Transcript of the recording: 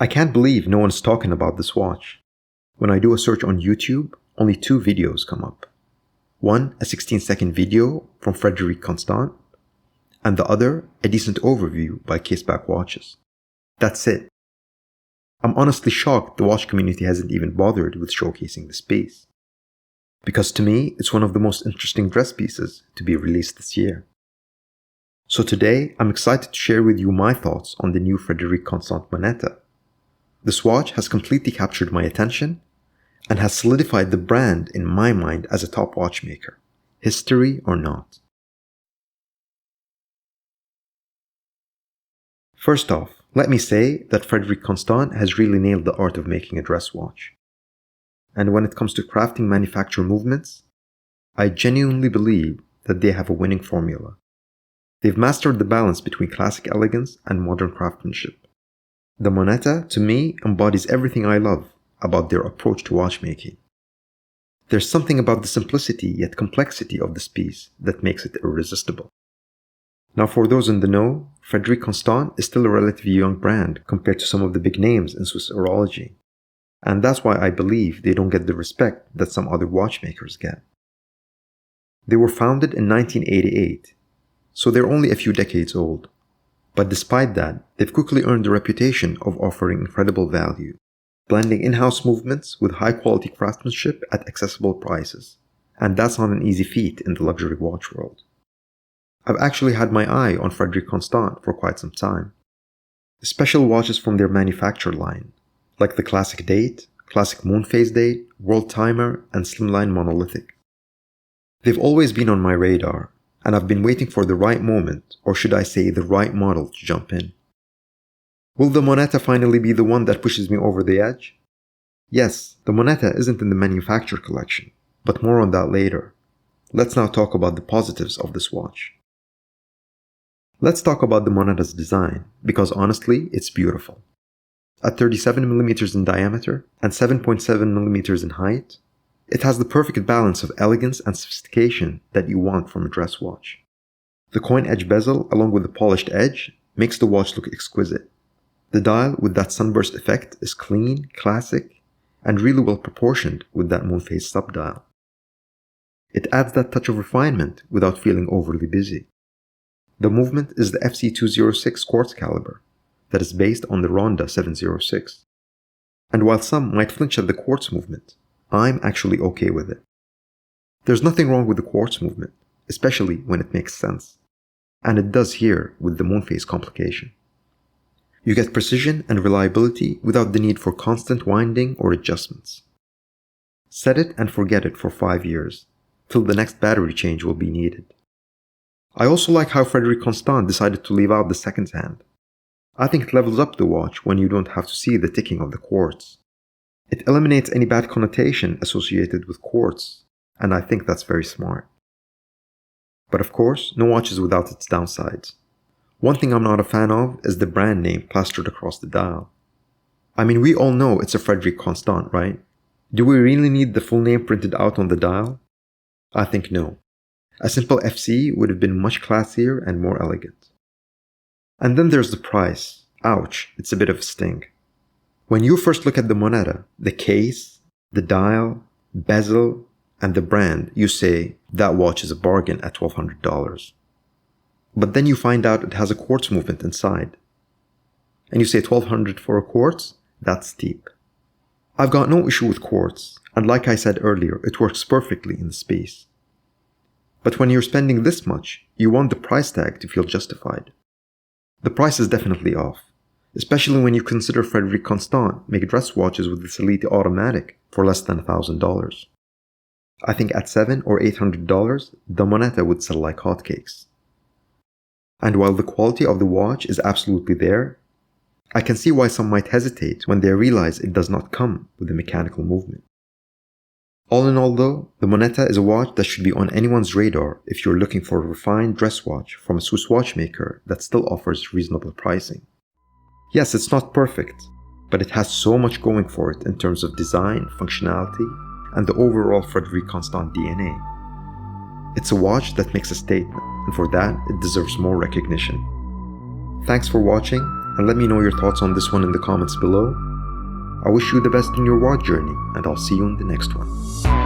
I can't believe no one's talking about this watch. When I do a search on YouTube, only 2 videos come up. One, a 16-second video from Frederique Constant, and the other, a decent overview by Caseback Watches. That's it. I'm honestly shocked the watch community hasn't even bothered with showcasing this piece. Because to me, it's one of the most interesting dress pieces to be released this year. So today, I'm excited to share with you my thoughts on the new Frederique Constant Moneta. This watch has completely captured my attention and has solidified the brand in my mind as a top watchmaker, history or not. First off, let me say that Frederique Constant has really nailed the art of making a dress watch. And when it comes to crafting manufacture movements, I genuinely believe that they have a winning formula. They've mastered the balance between classic elegance and modern craftsmanship. The Moneta, to me, embodies everything I love about their approach to watchmaking. There's something about the simplicity yet complexity of this piece that makes it irresistible. Now, for those in the know, Frederique Constant is still a relatively young brand compared to some of the big names in Swiss horology. And that's why I believe they don't get the respect that some other watchmakers get. They were founded in 1988, so they're only a few decades old. But despite that, they've quickly earned the reputation of offering incredible value, blending in-house movements with high-quality craftsmanship at accessible prices. And that's not an easy feat in the luxury watch world. I've actually had my eye on Frederique Constant for quite some time. Special watches from their manufacture line, like the Classic Date, Classic Moon Phase Date, World Timer, and Slimline Monolithic. They've always been on my radar, and I've been waiting for the right moment, or should I say the right model to jump in. Will the Moneta finally be the one that pushes me over the edge? Yes, the Moneta isn't in the manufacturer collection, but more on that later. Let's now talk about the positives of this watch. Let's talk about the Moneta's design, because honestly, it's beautiful. At 37mm in diameter and 7.7mm in height, it has the perfect balance of elegance and sophistication that you want from a dress watch. The coin edge bezel along with the polished edge makes the watch look exquisite. The dial with that sunburst effect is clean, classic, and really well proportioned with that moon phase subdial. It adds that touch of refinement without feeling overly busy. The movement is the FC206 quartz caliber that is based on the Ronda 706. And while some might flinch at the quartz movement, I'm actually okay with it. There's nothing wrong with the quartz movement, especially when it makes sense. And it does here with the moon phase complication. You get precision and reliability without the need for constant winding or adjustments. Set it and forget it for 5 years, till the next battery change will be needed. I also like how Frederique Constant decided to leave out the second hand. I think it levels up the watch when you don't have to see the ticking of the quartz. It eliminates any bad connotation associated with quartz, and I think that's very smart. But of course, no watch is without its downsides. One thing I'm not a fan of is the brand name plastered across the dial. I mean, we all know it's a Frederique Constant, right? Do we really need the full name printed out on the dial? I think no. A simple FC would have been much classier and more elegant. And then there's the price. Ouch, it's a bit of a sting. When you first look at the Moneta, the case, the dial, bezel, and the brand, you say, that watch is a bargain at $1,200. But then you find out it has a quartz movement inside. And you say $1,200 for a quartz? That's steep. I've got no issue with quartz, and like I said earlier, it works perfectly in the space. But when you're spending this much, you want the price tag to feel justified. The price is definitely off, especially when you consider Frederique Constant make dress watches with this elite automatic for less than $1,000. I think at $700 or $800, the Moneta would sell like hotcakes. And while the quality of the watch is absolutely there, I can see why some might hesitate when they realize it does not come with a mechanical movement. All in all though, the Moneta is a watch that should be on anyone's radar if you're looking for a refined dress watch from a Swiss watchmaker that still offers reasonable pricing. Yes, it's not perfect, but it has so much going for it in terms of design, functionality, and the overall Frederique Constant DNA. It's a watch that makes a statement, and for that, it deserves more recognition. Thanks for watching, and and let me know your thoughts on this one in the comments below. I wish you the best in your watch journey, and I'll see you in the next one.